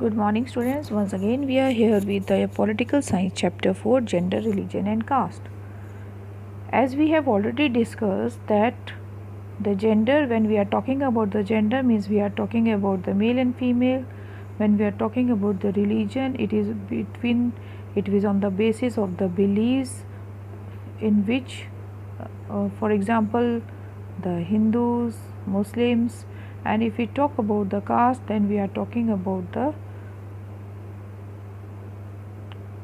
Good morning, students. Once again, we are here with the Political Science Chapter 4 Gender, Religion, and Caste. As we have already discussed, that the gender, when we are talking about the gender, means we are talking about the male and female. When we are talking about the religion, it is on the basis of the beliefs in which, for example, the Hindus, Muslims, and if we talk about the caste, then we are talking about the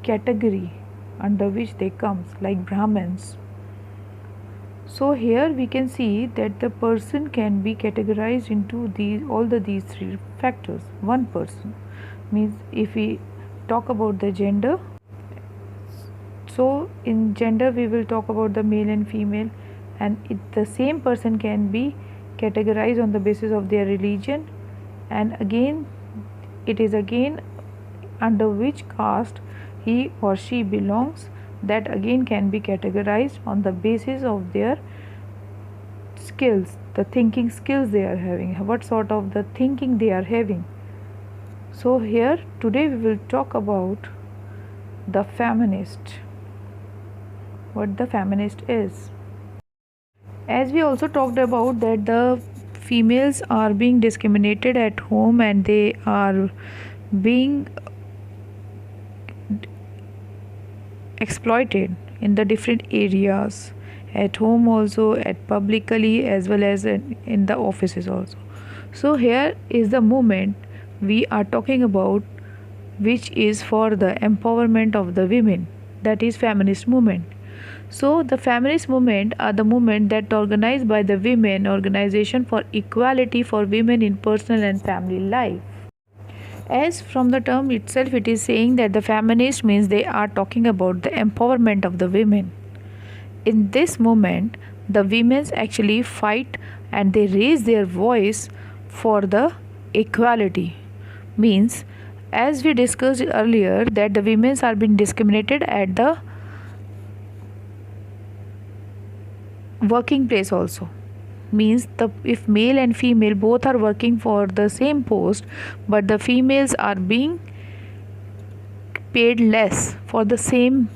category under which they comes, like Brahmins. So here we can see that the person can be categorized into these three factors. One person means, if we talk about the gender, so in gender we will talk about the male and female, and the same person can be categorized on the basis of their religion, and again it is again under which caste he or she belongs, that again can be categorized on the basis of their skills, the thinking skills they are having, what sort of the thinking they are having. So here today we will talk about the feminist, what the feminist is. As we also talked about that the females are being discriminated at home and they are being exploited in the different areas, at home also, at publicly, as well as in the offices also. So here is the movement we are talking about, which is for the empowerment of the women, that is feminist movement. So the feminist movement are the movement that organized by the women organization for equality for women in personal and family life. As from the term itself, it is saying that the feminist means they are talking about the empowerment of the women. In this movement, the women actually fight and they raise their voice for the equality. Means, as we discussed earlier, that the women are being discriminated at the working place also. Means, if male and female both are working for the same post, but the females are being paid less for the same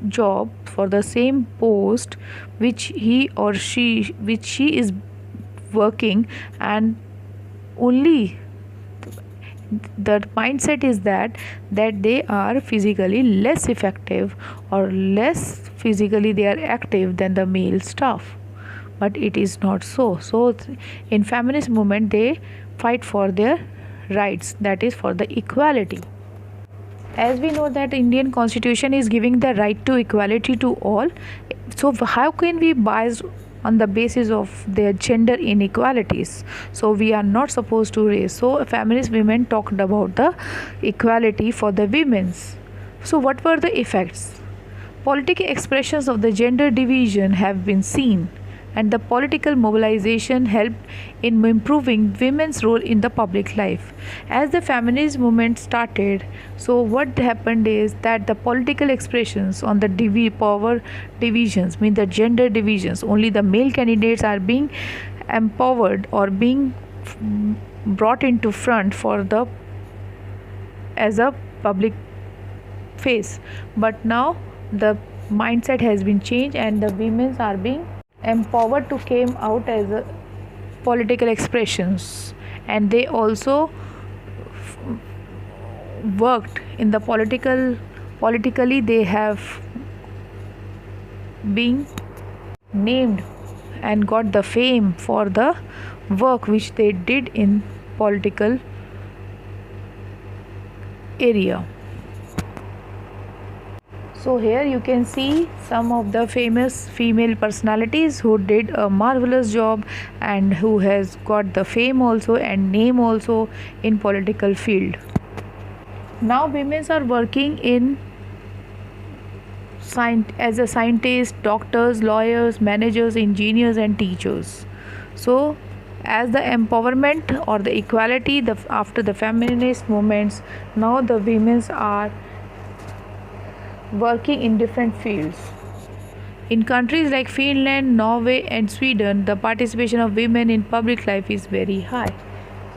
job, for the same post which she is working, and only the mindset is that they are physically less effective or less physically they are active than the male staff, but it is not so in feminist movement they fight for their rights, that is for the equality. As we know that Indian constitution is giving the right to equality to all, so how can we bias on the basis of their gender inequalities? So we are not supposed to raise. So feminist women talked about the equality for the women's. So what were the effects? Political expressions of the gender division have been seen, and the political mobilization helped in improving women's role in the public life. As the feminist movement started, so what happened is that the political expressions on the power divisions, mean the gender divisions, only the male candidates are being empowered or being brought into front for the as a public face, but now the mindset has been changed and the women are being empowered to came out as a political expressions, and they also worked in the politically they have been named and got the fame for the work which they did in political area. So here you can see some of the famous female personalities who did a marvelous job and who has got the fame also and name also in political field. Now women are working in as a scientist, doctors, lawyers, managers, engineers and teachers. So as the empowerment or the equality after the feminist movements, now the women are working in different fields. In countries like Finland, Norway and Sweden, the participation of women in public life is very high.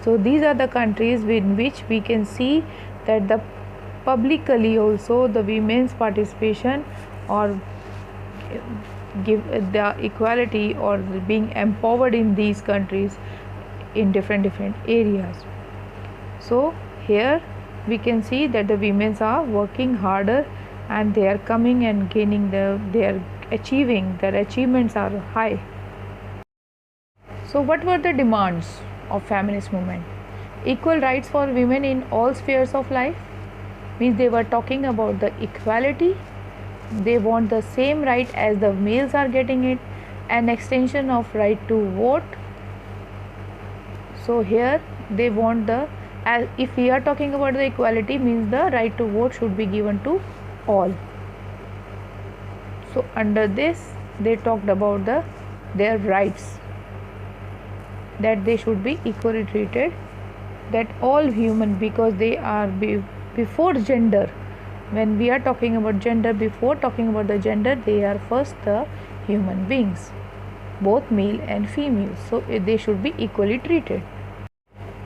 So these are the countries in which we can see that the publicly also the women's participation or give the equality or being empowered in these countries in different areas. So here we can see that the women are working harder and they are coming and gaining they are achieving, their achievements are high. So what were the demands of feminist movement? Equal rights for women in all spheres of life, means they were talking about the equality. They want the same right as the males are getting it, an extension of right to vote. So here they want as if we are talking about the equality, means the right to vote should be given to all. So under this they talked about their rights, that they should be equally treated, that all human, because they are before gender. When we are talking about gender, before talking about the gender, they are first the human beings, both male and female, so they should be equally treated.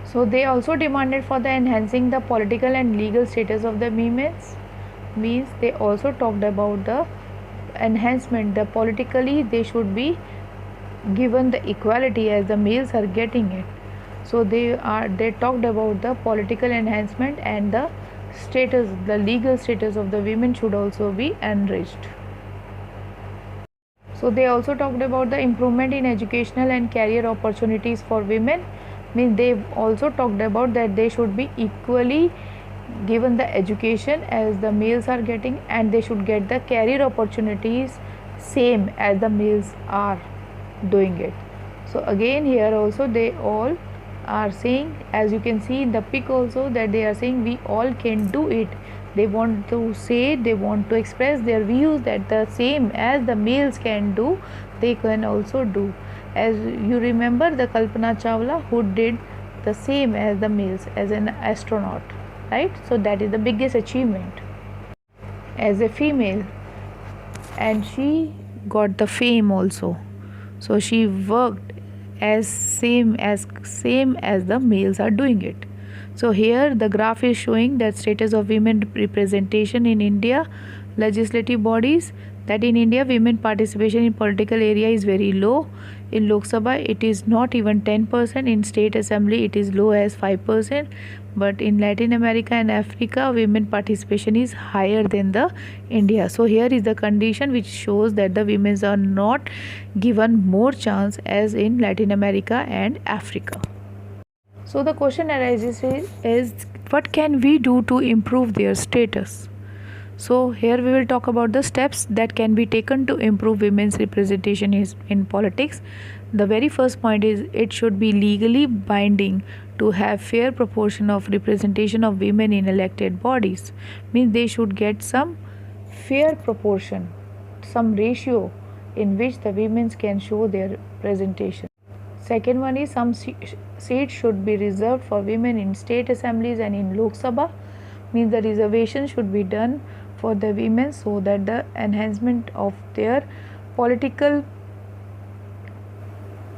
So they also demanded for the enhancing the political and legal status of the women, means they also talked about the enhancement, the politically they should be given the equality as the males are getting it. So they talked about the political enhancement, and the status, the legal status of the women should also be enriched. So they also talked about the improvement in educational and career opportunities for women, means they also talked about that they should be equally given the education as the males are getting, and they should get the career opportunities same as the males are doing it. So again here also they all are saying, as you can see in the pic also, that they are saying we all can do it. They want to say, they want to express their views that the same as the males can do, they can also do. As you remember the Kalpana Chawla, who did the same as the males as an astronaut, right? So that is the biggest achievement as a female, and she got the fame also. So she worked as same as the males are doing it. So here the graph is showing that status of women representation in India legislative bodies, that in India women participation in political area is very low. In Lok Sabha it is not even 10%, in state assembly it is low as 5%, but in Latin America and Africa women participation is higher than the India. So here is the condition which shows that the women are not given more chance as in Latin America and Africa. So the question arises is what can we do to improve their status? So here we will talk about the steps that can be taken to improve women's representation in politics. The very first point is it should be legally binding to have fair proportion of representation of women in elected bodies. Means they should get some fair proportion, some ratio in which the women can show their representation. Second one is some seats should be reserved for women in state assemblies and in Lok Sabha. Means the reservation should be done for the women so that the enhancement of their political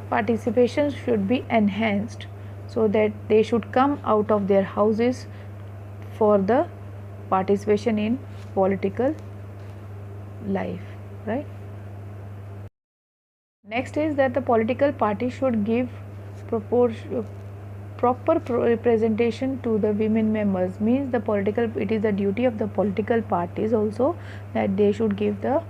participation should be enhanced, so that they should come out of their houses for the participation in political life, right? Next is that the political party should give proper representation to the women members. Means it is the duty of the political parties also that they should give the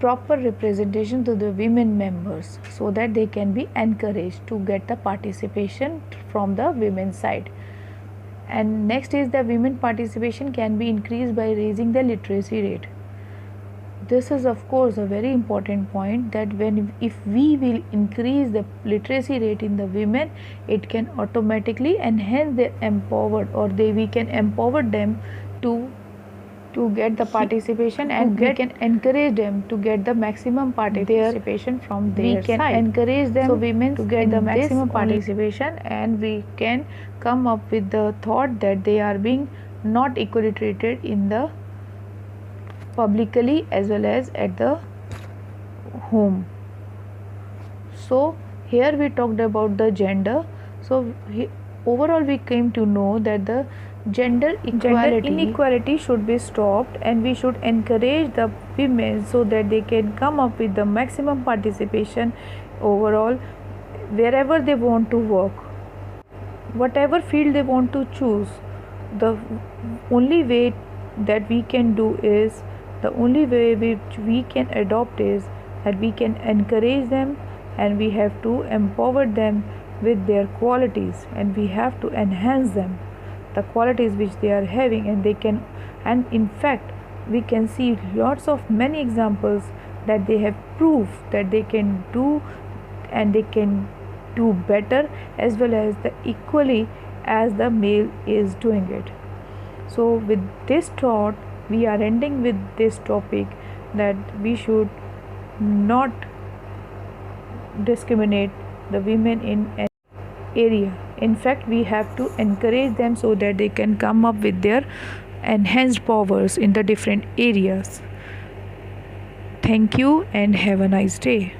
proper representation to the women members, so that they can be encouraged to get the participation from the women's side. And next is the women participation can be increased by raising the literacy rate. This is of course a very important point, that if we will increase the literacy rate in the women, it can automatically enhance their empowered, or we can empower them to get the participation, and we can encourage them to get the maximum participation from their side. We can encourage them, so women, to get the maximum participation, and we can come up with the thought that they are being not equally treated in the publicly as well as at the home. So here we talked about the gender. So overall we came to know that the gender inequality should be stopped, and we should encourage the women so that they can come up with the maximum participation overall wherever they want to work, whatever field they want to choose. The only way that we can do is, the only way which we can adopt is that we can encourage them, and we have to empower them with their qualities, and we have to enhance them the qualities which they are having, and they can, and in fact we can see lots of many examples that they have proved that they can do, and they can do better as well as the equally as the male is doing it. So with this thought we are ending with this topic, that we should not discriminate the women in an area. In fact, we have to encourage them so that they can come up with their enhanced powers in the different areas. Thank you and have a nice day.